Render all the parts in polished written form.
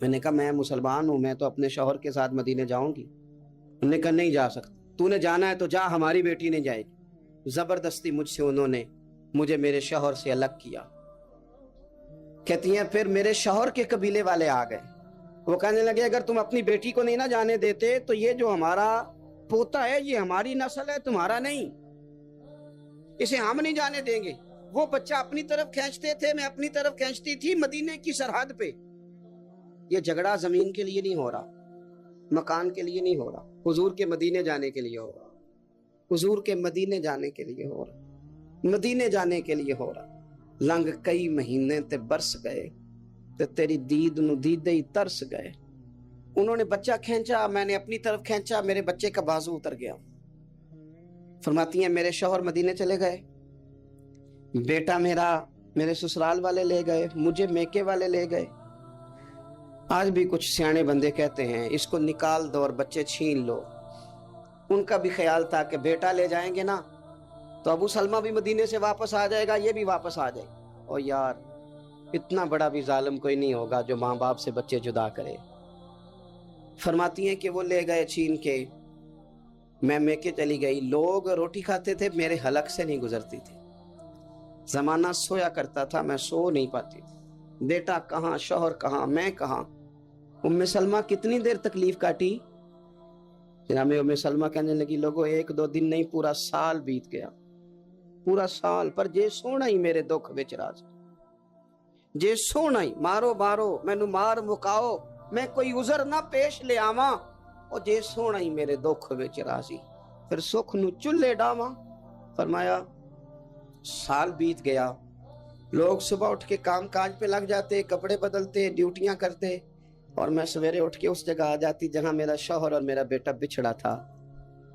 میں نے کہا میں مسلمان ہوں, میں تو اپنے شوہر کے ساتھ مدینے جاؤں گی. انہوں نے کہا نہیں جا سکتا, تو نے جانا ہے تو جا, ہماری بیٹی نہیں جائے گی. زبردستی مجھ سے انہوں نے مجھے میرے شوہر سے الگ کیا. کہتی ہیں پھر میرے شوہر کے قبیلے والے آ گئے, وہ کہنے لگے اگر تم اپنی بیٹی کو نہیں نہ جانے دیتے تو یہ جو ہمارا پوتا ہے یہ ہماری نسل ہے, تمہارا نہیں, اسے ہم نہیں جانے دیں گے. وہ بچہ اپنی طرف کھینچتے تھے, میں اپنی طرف کھینچتی تھی, مدینے کی سرحد پہ. یہ جھگڑا زمین کے لیے نہیں ہو رہا, مکان کے لیے نہیں ہو رہا, حضور کے مدینے جانے کے لیے ہو رہا, حضور کے مدینے جانے کے لیے ہو رہا, مدینے جانے کے لیے ہو رہا. لنگ کئی مہینے تے برس گئے تے تیری دید نو دیدے ہی ترس گئے. انہوں نے بچہ کھینچا, میں نے اپنی طرف کھینچا, میرے بچے کا بازو اتر گیا. فرماتی ہیں میرے شوہر مدینے چلے گئے, بیٹا میرا میرے سسرال والے لے گئے, مجھے میکے والے لے گئے. آج بھی کچھ سیانے بندے کہتے ہیں اس کو نکال دو اور بچے چھین لو. ان کا بھی خیال تھا کہ بیٹا لے جائیں گے نا تو ابو سلمہ بھی مدینے سے واپس آ جائے گا, یہ بھی واپس آ جائے گا. اور یار اتنا بڑا بھی ظالم کوئی نہیں ہوگا جو ماں باپ سے بچے جدا کرے. فرماتی ہیں کہ وہ لے گئے چھین کے, میں میکے چلی گئی. لوگ روٹی کھاتے تھے, میرے حلق سے نہیں گزرتی تھی. زمانہ سویا کرتا تھا, میں سو نہیں پاتی تھی. بیٹا کہاں, شوہر کہاں, میں کہاں. ام سلمہ کتنی دیر تکلیف کاٹی. جناب ام سلمہ کہنے لگی لوگوں 1-2 دن نہیں پورا سال بیت گیا, پورا سال. پر جے سونا ہی میرے دکھ وچ راز, جے سونا ہی مارو مینو مار مکاؤ, میں کوئی عذر نہ پیش لے آواں, اور جے سونا ہی میرے دکھ وچ راضی, پھر سکھ نو چلے ڈاواں. فرمایا سال بیت گیا. لوگ صبح اٹھ کے کام کاج پہ لگ جاتے, کپڑے بدلتے, ڈیوٹیاں کرتے, اور میں سویرے اٹھ کے اس جگہ آ جاتی جہاں میرا شوہر اور میرا بیٹا بچھڑا تھا.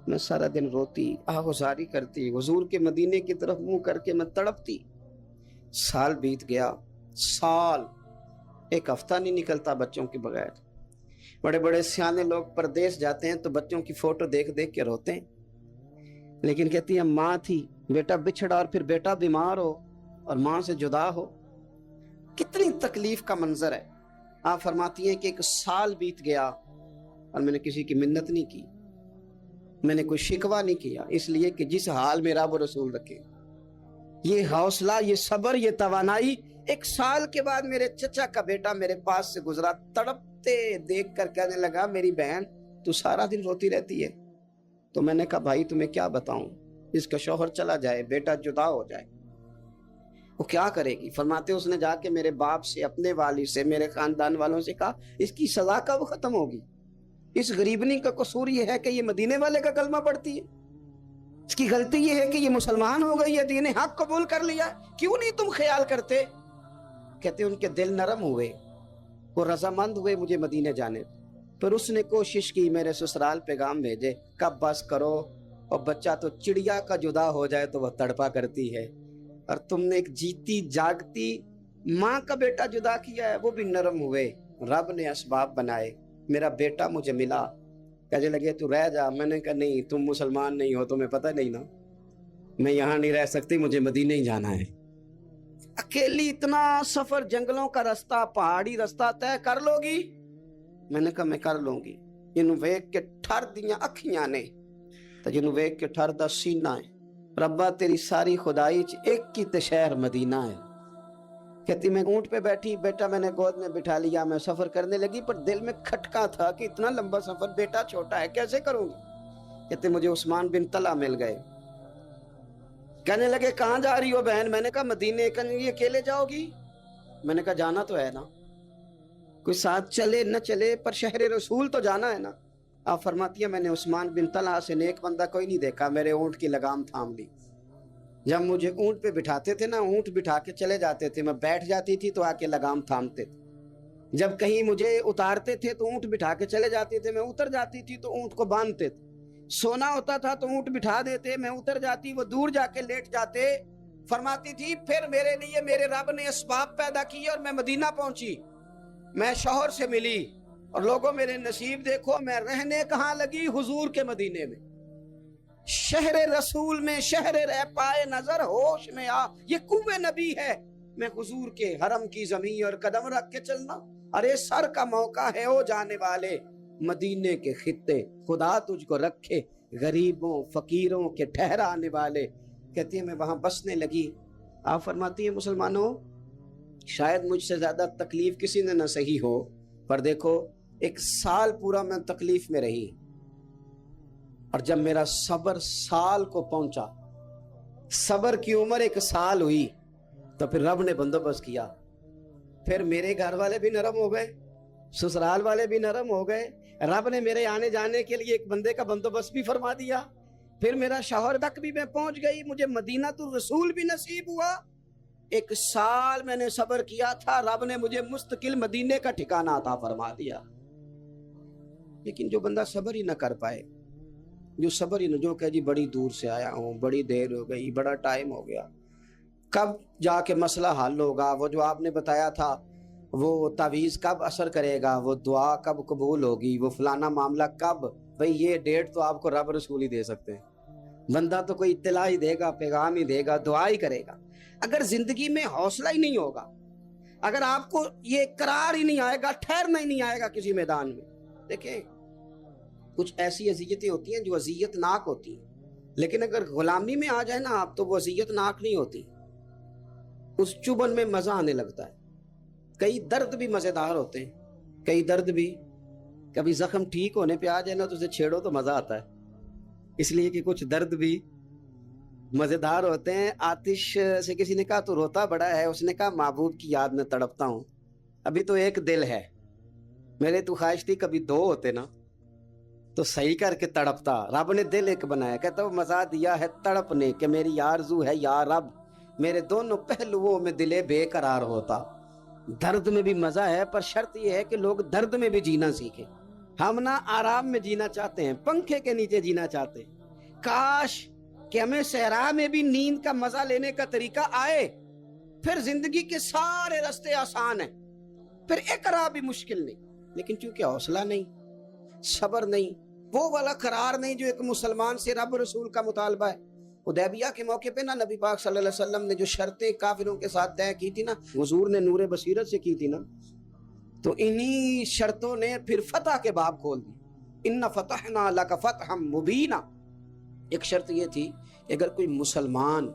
میں سارا دن روتی, آہوزاری کرتی, حضور کے مدینے کی طرف منہ کر کے میں تڑپتی. سال بیت گیا, سال, 1 ہفتہ نہیں نکلتا بچوں کے بغیر. بڑے بڑے سیانے لوگ پردیس جاتے ہیں تو بچوں کی فوٹو دیکھ دیکھ کے روتے ہیں, لیکن کہتی ہیں ماں تھی, بیٹا بچھڑا اور پھر بیٹا بیمار ہو اور ماں سے جدا ہو, کتنی تکلیف کا منظر ہے. آپ فرماتی ہیں کہ 1 سال بیت گیا اور میں نے کسی کی منت نہیں کی, میں نے کوئی شکوہ نہیں کیا, اس لیے کہ جس حال میں رب رسول رکھے. یہ حوصلہ, یہ صبر, یہ توانائی. 1 سال کے بعد میرے چچا کا بیٹا میرے پاس سے گزرا, تڑپتے دیکھ کر کہنے لگا میری بہن تو سارا دن روتی رہتی ہے. تو میں نے کہا بھائی تمہیں کیا بتاؤں, اس کا شوہر چلا جائے, بیٹا جدا ہو جائے, وہ کیا کرے گی. فرماتے اس نے جا کے میرے باپ سے, اپنے والد سے, میرے خاندان والوں سے کہا اس کی سزا کب ختم ہوگی. اس غریبنی کا قصور یہ ہے کہ یہ مدینے والے کا کلمہ پڑھتی ہے, اس کی غلطی یہ ہے کہ یہ مسلمان ہو گئی ہے, دین حق قبول کر لیا, کیوں نہیں تم خیال کرتے. کہتے ان کے دل نرم ہوئے, وہ رضامند ہوئے مجھے مدینے جانے. پھر اس نے کوشش کی میرے سسرال پیغام بھیجے, کب بس کرو, اور بچہ تو چڑیا کا جدا ہو جائے تو وہ تڑپا کرتی ہے, اور تم نے ایک جیتی جاگتی ماں کا بیٹا جدا کیا ہے. وہ بھی نرم ہوئے, رب نے اسباب بنائے, میرا بیٹا مجھے ملا. کہنے لگے تو رہ جا. میں نے کہا نہیں, تم مسلمان نہیں ہو, تمہیں پتہ نہیں نا, میں یہاں نہیں رہ سکتی, مجھے مدینے ہی جانا ہے. اکیلی اتنا سفر, جنگلوں کا رستہ, پہاڑی رستہ طے کر لو گی. میں نے کہا میں کر لوں گی. جنوں ویکھ کے ٹھر دیاں اکھیاں نے تے جنوں ویکھ کے ٹھر دا سینہ ہے. ربا تیری ساری خدائی چ ایک ہی تے شہر مدینہ ہے. کہتی میں اونٹ پہ بیٹھی, بیٹا میں نے گود میں بٹھا لیا, میں سفر کرنے لگی, پر دل میں کھٹکا تھا کہ اتنا لمبا سفر, بیٹا چھوٹا ہے, کیسے کروں گی. کہتے مجھے عثمان بن طلحہ مل گئے, کہنے لگے کہاں جا رہی ہو بہن. میں نے کہا مدینے. کہنے لگے اکیلے جاؤ گی. میں نے کہا جانا تو ہے نا, کوئی ساتھ چلے نہ چلے پر شہر رسول تو جانا ہے نا. آپ فرماتی ہیں میں نے عثمان بن طلحہ سے نیک بندہ کوئی نہیں دیکھا, میرے اونٹ کی لگام تھام لی. جب مجھے اونٹ پہ بٹھاتے تھے نا, اونٹ بٹھا کے چلے جاتے تھے, میں بیٹھ جاتی تھی تو آ کے لگام تھامتے تھے. جب کہیں مجھے اتارتے تھے تو اونٹ بٹھا کے چلے جاتے تھے, میں اتر جاتی تھی تو اونٹ کو باندھتے تھے. سونا ہوتا تھا تو اونٹ بٹھا دیتے, میں اتر جاتی, وہ دور جا کے لیٹ جاتے. فرماتی تھی پھر میرے لیے میرے رب نے اسباب پیدا کیے اور میں مدینہ پہنچی. میں شوہر سے ملی, اور لوگوں میرے نصیب دیکھو, میں رہنے کہاں لگی, حضور کے مدینے میں, شہر رسول میں, شہر رہ پائے نظر ہوش میں آ. یہ کوہ نبی ہے, میں حضور کے حرم کی زمین اور قدم رکھ کے چلنا. ارے سر کا موقع ہے او جانے والے مدینے کے خطے، خدا تجھ کو رکھے غریبوں فقیروں کے ٹھہرانے والے. کہتی ہے میں وہاں بسنے لگی. آپ فرماتی ہیں مسلمانوں شاید مجھ سے زیادہ تکلیف کسی نے نہ سہی ہو، پر دیکھو 1 سال پورا میں تکلیف میں رہی، اور جب میرا صبر سال کو پہنچا، صبر کی عمر 1 سال ہوئی، تو پھر رب نے بندوبست کیا. پھر میرے گھر والے بھی نرم ہو گئے، سسرال والے بھی نرم ہو گئے، رب نے میرے آنے جانے کے لیے ایک بندے کا بندوبست بھی فرما دیا. پھر میرا شوہر تک بھی میں پہنچ گئی، مجھے مدینہ الرسول بھی نصیب ہوا. 1 سال میں نے صبر کیا تھا، رب نے مجھے مستقل مدینے کا ٹھکانہ عطا فرما دیا. لیکن جو بندہ صبر ہی نہ کر پائے، جو صبر ہی نہ، جو کہ جی بڑی دور سے آیا ہوں، بڑی دیر ہو گئی، بڑا ٹائم ہو گیا، کب جا کے مسئلہ حل ہوگا، وہ جو آپ نے بتایا تھا وہ تعویذ کب اثر کرے گا، وہ دعا کب قبول ہوگی، وہ فلانا معاملہ کب، بھئی یہ ڈیٹ تو آپ کو رب رسول ہی دے سکتے ہیں. بندہ تو کوئی اطلاع ہی دے گا، پیغام ہی دے گا، دعا ہی کرے گا. اگر زندگی میں حوصلہ ہی نہیں ہوگا، اگر آپ کو یہ قرار ہی نہیں آئے گا، ٹھہرنا ہی نہیں آئے گا کسی میدان میں. دیکھیں کچھ ایسی اذیتیں ہوتی ہیں جو اذیت ناک ہوتی ہیں، لیکن اگر غلامی میں آ جائے نا آپ تو وہ اذیت ناک نہیں ہوتی، اس چبن میں مزہ آنے لگتا ہے. کئی درد بھی مزیدار ہوتے ہیں، کئی درد بھی، کبھی زخم ٹھیک ہونے پہ آ جائے نا تو اسے چھیڑو تو مزہ آتا ہے، اس لیے کہ کچھ درد بھی مزیدار ہوتے ہیں. آتش سے کسی نے کہا تو روتا بڑا ہے، اس نے کہا محبوب کی یاد میں تڑپتا ہوں، ابھی تو ایک دل ہے، میرے تو خواہش تھی کبھی 2 ہوتے نا تو صحیح کر کے تڑپتا. رب نے دل ایک بنایا، کہتا وہ مزہ دیا ہے تڑپنے کہ میری آرزو ہے یا رب میرے دونوں پہلوؤں میں دل بے قرار ہوتا. درد میں بھی مزہ ہے، پر شرط یہ ہے کہ لوگ درد میں بھی جینا سیکھیں. ہم نہ آرام میں جینا چاہتے ہیں، پنکھے کے نیچے جینا چاہتے ہیں. کاش کہ ہمیں صحرا میں بھی نیند کا مزہ لینے کا طریقہ آئے، پھر زندگی کے سارے راستے آسان ہیں، پھر اقرا بھی مشکل نہیں. لیکن چونکہ حوصلہ نہیں، صبر نہیں، وہ والا قرار نہیں جو ایک مسلمان سے رب رسول کا مطالبہ ہے. حدیبیہ کے موقع پہ نا نبی پاک صلی اللہ علیہ وسلم نے جو شرطیں کافروں کے ساتھ طے کی تھی نا، حضور نے نور بصیرت سے کی تھی نا، تو انہی شرطوں نے پھر فتح کے باب کھول دی. ان فتحنا لک فتحا مبینا. ایک شرط یہ تھی کہ اگر کوئی مسلمان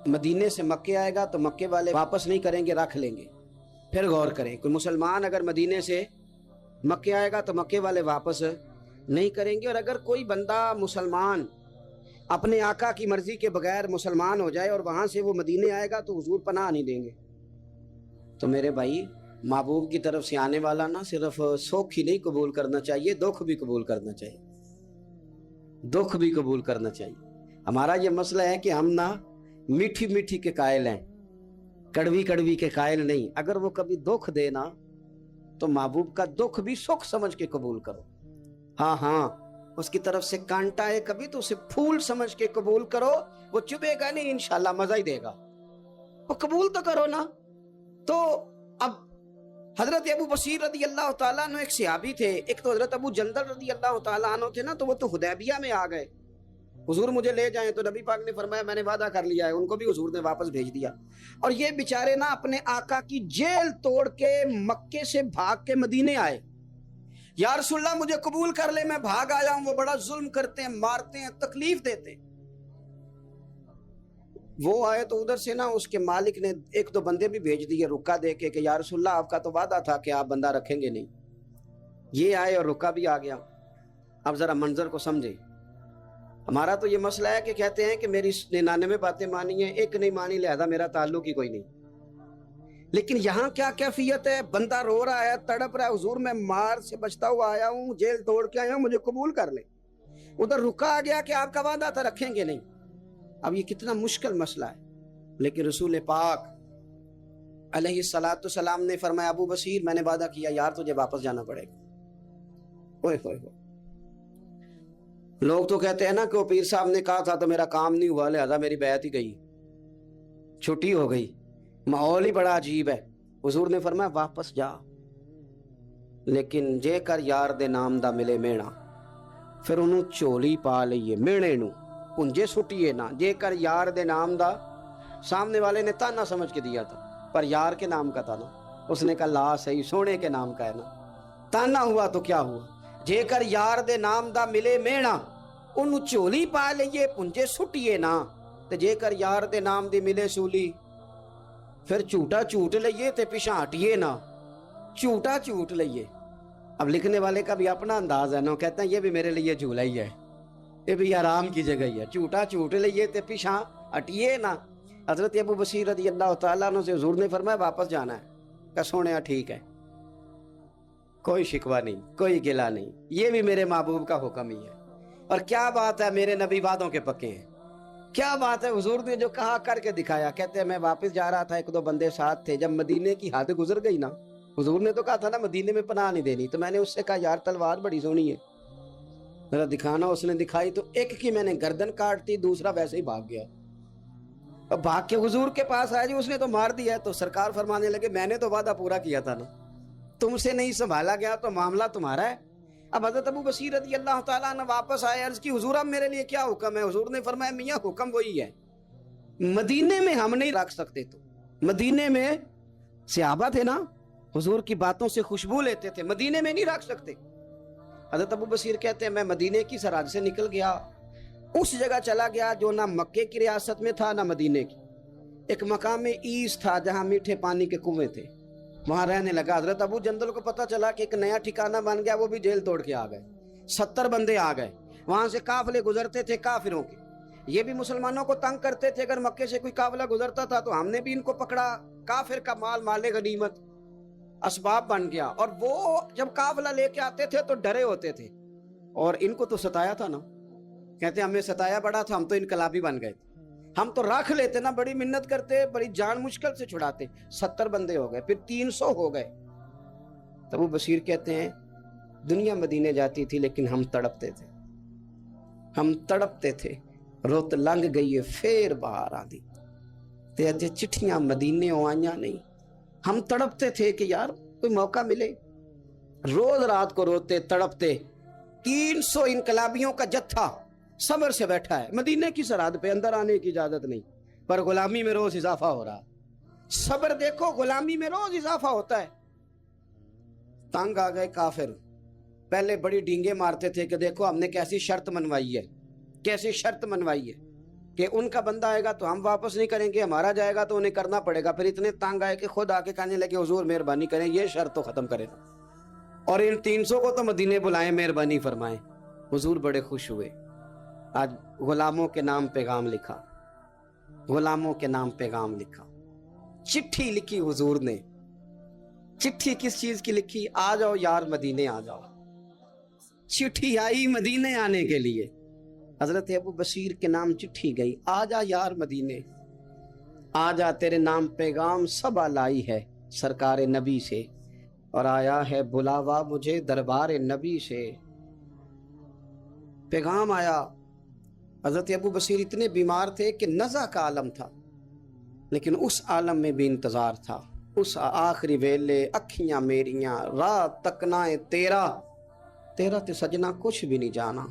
مدینے سے مکے آئے گا تو مکے والے واپس نہیں کریں گے، رکھ لیں گے. پھر غور کریں، کوئی مسلمان اگر مدینے سے مکے آئے گا تو مکے والے واپس نہیں کریں گے. اور اگر کوئی بندہ مسلمان اپنے آقا کی مرضی کے بغیر مسلمان ہو جائے اور وہاں سے وہ مدینے آئے گا تو حضور پناہ نہیں دیں گے. تو میرے بھائی محبوب کی طرف سے آنے والا نہ صرف سوکھ ہی نہیں قبول کرنا چاہیے، دکھ بھی قبول کرنا چاہیے، دکھ بھی قبول کرنا چاہیے. ہمارا یہ مسئلہ ہے کہ ہم نہ میٹھی میٹھی کے قائل ہیں، کڑوی کڑوی کے قائل نہیں. اگر وہ کبھی دکھ دے نا تو محبوب کا دکھ بھی سکھ سمجھ کے قبول کرو. ہاں اس کی طرف سے کانٹا ہے کبھی تو اسے پھول سمجھ کے قبول کرو. وہ چبھے گا نہیں، انشاءاللہ مزہ ہی دے گا، وہ قبول تو کرو نا. تو اب حضرت ابو بصیر رضی اللہ تعالیٰ عنہ ایک صحابی تھے، ایک تو حضرت ابو جندل رضی اللہ تعالیٰ عنہ تھے نا، تو وہ تو حدیبیہ میں آ گئے. حضور مجھے لے جائیں، تو نبی پاک نے فرمایا میں نے وعدہ کر لیا ہے. ان کو بھی حضور نے واپس بھیج دیا. اور یہ بیچارے نا اپنے آقا کی جیل توڑ کے مکے سے بھاگ کے مدینے آئے. یا رسول اللہ مجھے قبول کر لے، میں بھاگ آیا ہوں، وہ بڑا ظلم کرتے ہیں، مارتے ہیں، تکلیف دیتے ہیں. وہ آئے تو ادھر سے نا اس کے مالک نے 1-2 بندے بھی بھیج دیے رکا دے کے کہ یا رسول اللہ آپ کا تو وعدہ تھا کہ آپ بندہ رکھیں گے نہیں. یہ آئے اور رکا بھی آ گیا. اب ذرا منظر کو سمجھے. ہمارا تو یہ مسئلہ ہے کہ کہتے ہیں کہ میری 99 باتیں مانی ہیں، ایک نہیں مانی، لہذا میرا تعلق ہی کوئی نہیں. لیکن یہاں کیا کیفیت ہے؟ بندہ رو رہا ہے، تڑپ رہا ہے، حضور میں مار سے بچتا ہوا آیا ہوں، جیل توڑ کے آیا ہوں، مجھے قبول کر لیں. ادھر رکا آ گیا کہ آپ کا وعدہ تھا رکھیں گے نہیں. اب یہ کتنا مشکل مسئلہ ہے. لیکن رسول پاک علیہ الصلوۃ والسلام نے فرمایا ابو بصیر میں نے وعدہ کیا یار تجھے واپس جانا پڑے گا. اوئے ہوئے ہوئے. لوگ تو کہتے ہیں نا کہ وہ پیر صاحب نے کہا تھا تو میرا کام نہیں ہوا لہذا میری بیعت ہی گئی، چھٹی ہو گئی، ماحول ہی بڑا عجیب ہے. حضور نے فرمایا واپس جا، لیکن جے کر یار دے نام دا ملے مینا، پھر انہوں چولی پا لئیے مینے نو پنجے سٹیے نا. جے کر یار دے نام دا، سامنے والے نے تانا سمجھ کے دیا تھا پر یار کے نام کا تھا نا. اس نے کہا لا صحیح سونے کے نام کا ہے نا, تانا ہوا تو کیا ہوا, جے کر یار دے نام دا ملے مینا انہوں چولی پا لئیے پنجے سٹیے نا, تے جے کر یار دے نام دی ملے سولی پھر جھوٹا جھوٹ لئیے تے پیچھے ہٹیے نا, جھوٹا جھوٹ لئیے. اب لکھنے والے کا بھی اپنا انداز ہے نا, کہتے ہیں یہ بھی میرے لیے جھولا ہی ہے, یہ بھی آرام کی جگہ ہی ہے, جھوٹا جھوٹ لئیے تے پیچھے ہٹیے نا. حضرت ابو بصیر رضی اللہ تعالیٰ عنہ سے حضور نے فرمایا واپس جانا ہے, کہ سونے ٹھیک ہے, کوئی شکوہ نہیں, کوئی گلہ نہیں, یہ بھی میرے محبوب کا حکم ہی ہے. اور کیا بات ہے, میرے نبی وعدوں کے پکے ہیں, کیا بات ہے, حضور نے جو کہا کر کے دکھایا. کہتے ہیں میں واپس جا رہا تھا, ایک دو بندے ساتھ تھے, جب مدینے کی حد گزر گئی نا, حضور نے تو کہا تھا نا مدینے میں پناہ نہیں دینی, تو میں نے اس سے کہا یار تلوار بڑی سونی ہے ذرا دکھانا. اس نے دکھائی تو ایک کی میں نے گردن کاٹ دی, دوسرا ویسے ہی بھاگ گیا. اب بھاگ کے حضور کے پاس آیا, جی اس نے تو مار دیا. تو سرکار فرمانے لگے میں نے تو وعدہ پورا کیا تھا نا, تم سے نہیں سنبھالا گیا تو معاملہ تمہارا ہے. اب حضرت ابو بصیر رضی اللہ تعالیٰ نے واپس آئے, عرض کی حضور اب میرے لیے کیا حکم ہے؟ حضور نے فرمایا میاں حکم وہی ہے, مدینے میں ہم نہیں رکھ سکتے. تو مدینے میں صحابہ تھے نا, حضور کی باتوں سے خوشبو لیتے تھے, مدینے میں نہیں رکھ سکتے. حضرت ابو بصیر کہتے ہیں میں مدینے کی سرحد سے نکل گیا, اس جگہ چلا گیا جو نہ مکے کی ریاست میں تھا نہ مدینے کی. ایک مقام ایس تھا جہاں میٹھے پانی کے کنویں تھے, وہاں رہنے لگا. حضرت ابو جندل کو پتا چلا کہ ایک نیا ٹھکانہ بن گیا, وہ بھی جیل توڑ کے آ گئے. 70 بندے آ گئے, وہاں سے قافلے گزرتے تھے کافروں کے, یہ بھی مسلمانوں کو تنگ کرتے تھے. اگر مکے سے کوئی قافلہ گزرتا تھا تو ہم نے بھی ان کو پکڑا, کافر کا مال مال غنیمت اسباب بن گیا. اور وہ جب قافلہ لے کے آتے تھے تو ڈرے ہوتے تھے, اور ان کو تو ستایا تھا نا. کہتے ہیں ہمیں ستایا بڑا تھا, ہم تو انقلابی بن گئے تھے, ہم تو رکھ لیتے نا, بڑی منت کرتے, بڑی جان مشکل سے چھڑاتے. 70 بندے ہو گئے, پھر 300 ہو گئے. تب وہ بصیر کہتے ہیں دنیا مدینے جاتی تھی لیکن ہم تڑپتے تھے, ہم تڑپتے تھے. روت لنگ گئی ہے پھر باہر آدھی, تے اجے چٹھیاں مدینے آئیاں نہیں. ہم تڑپتے تھے کہ یار کوئی موقع ملے, روز رات کو روتے تڑپتے. 300 انقلابیوں کا جتھا صبر سے بیٹھا ہے مدینے کی سرحد پہ, اندر آنے کی اجازت نہیں, پر غلامی میں روز اضافہ ہو رہا. صبر دیکھو, غلامی میں روز اضافہ ہوتا ہے. تنگ آ گئے کافر, پہلے بڑی ڈینگیں مارتے تھے کہ دیکھو ہم نے کیسی شرط منوائی ہے, کیسی شرط منوائی ہے کہ ان کا بندہ آئے گا تو ہم واپس نہیں کریں گے, ہمارا جائے گا تو انہیں کرنا پڑے گا. پھر اتنے تنگ آئے کہ خود آ کے کہنے لگے حضور مہربانی کریں, یہ شرط تو ختم کریں, اور ان 300 کو تو مدینے بلائیں, مہربانی فرمائیں. حضور بڑے خوش ہوئے. آج غلاموں کے نام پیغام لکھا, غلاموں کے نام پیغام لکھا, چٹھی لکھی حضور نے. چٹھی کس چیز کی لکھی؟ آ جاؤ یار مدینے آ جاؤ. چٹھی آئی مدینے آنے کے لیے, حضرت ابو بصیر کے نام چٹھی گئی, آ جا یار مدینے, آ جا تیرے نام پیغام سب لائی ہے سرکار نبی سے, اور آیا ہے بلاوا مجھے دربار نبی سے. پیغام آیا. حضرت ابو بصیر اتنے بیمار تھے کہ نزع کا عالم تھا, لیکن اس عالم میں بھی انتظار تھا. اس آخری ویلے اکھیاں میریاں رات تکنائے تیرا, تیرا تے سجنا کچھ بھی نہیں جانا,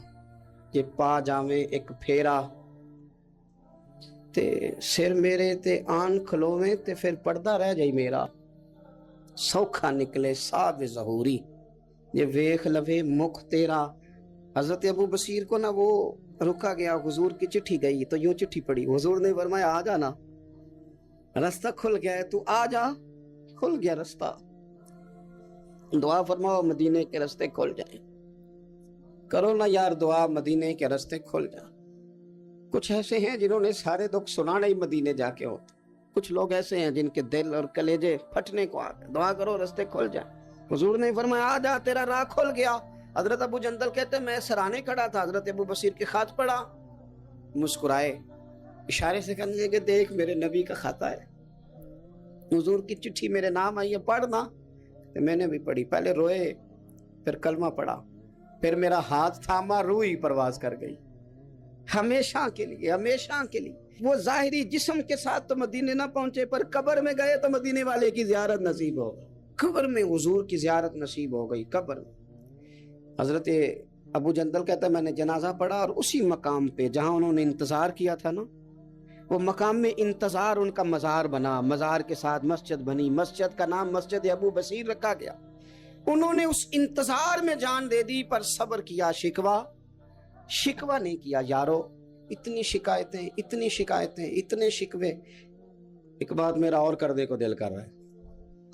جے پا جاویں ایک پھیرا, تے سر میرے تے آن کھلوویں تے پھر پردہ رہ جائی میرا. سوکھا نکلے صاحب ظہوری, یہ ویخ لوے مکھ تیرا. حضرت ابو بصیر کو نا وہ رکا گیا, حضور کی چٹھی گئی تو یوں چٹھی پڑی. حضور نے فرمایا آ جانا, رستہ کھل گیا ہے, تو آ جا, کھل گیا رستہ. دعا فرماؤ مدینے کے رستے کھل جائیں, کرو نا یار دعا مدینے کے رستے کھل جائیں. کچھ ایسے ہیں جنہوں نے سارے دکھ سنانے ہی مدینے جا کے ہوتے, کچھ لوگ ایسے ہیں جن کے دل اور کلیجے پھٹنے کو آتے. دعا کرو رستے کھل جائیں. حضور نے فرمایا آ جا, تیرا راہ کھل گیا. حضرت ابو جندل کہتے ہیں میں سرانے کھڑا تھا, حضرت ابو بصیر کے خط پڑھا, مسکرائے, اشارے سے کہنے لگے دیکھ میرے نبی کا خط ہے, حضور کی چٹھی میرے نام آئی ہے, پڑھنا. میں نے بھی پڑھی, پہلے روئے پھر کلمہ پڑھا, پھر میرا ہاتھ تھاما, روح ہی پرواز کر گئی. ہمیشہ کے لیے, ہمیشہ کے لیے. وہ ظاہری جسم کے ساتھ تو مدینے نہ پہنچے, پر قبر میں گئے تو مدینے والے کی زیارت نصیب ہو گئی. قبر میں حضور کی زیارت نصیب ہو گئی. قبر میں حضرت ابو جندل کہتا ہے میں نے جنازہ پڑھا, اور اسی مقام پہ جہاں انہوں نے انتظار کیا تھا نا, وہ مقام میں انتظار ان کا مزار بنا، مزار کے ساتھ مسجد بنی، مسجد کا نام مسجد ابو بصیر رکھا گیا۔ انہوں نے اس انتظار میں جان دے دی، پر صبر کیا، شکوہ نہیں کیا۔ یارو اتنی شکایتیں، اتنے شکوے، ایک بات میرا اور کرنے کو دل کر رہا ہے،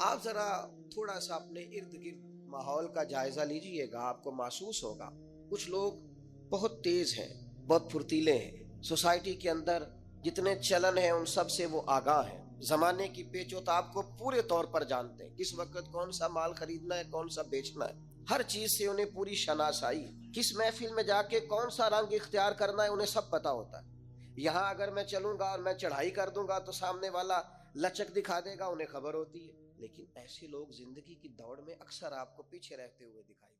آپ ذرا تھوڑا سا اپنے ارد گرد ماحول کا جائزہ لیجئے گا، آپ کو محسوس ہوگا کچھ لوگ بہت تیز ہیں، بہت پھرتیلے ہیں، سوسائٹی کے اندر جتنے چلن ہیں ان سب سے وہ آگاہ ہیں، زمانے کی پیچ و تاب کو پورے طور پر جانتے ہیں، کس وقت کون سا مال خریدنا ہے، کون سا بیچنا ہے، ہر چیز سے انہیں پوری شناسائی، کس محفل میں جا کے کون سا رنگ اختیار کرنا ہے انہیں سب پتا ہوتا ہے۔ یہاں اگر میں چلوں گا اور میں چڑھائی کر دوں گا تو سامنے والا لچک دکھا دے گا، انہیں خبر ہوتی ہے۔ لیکن ایسے لوگ زندگی کی دوڑ میں اکثر آپ کو پیچھے رہتے ہوئے دکھائی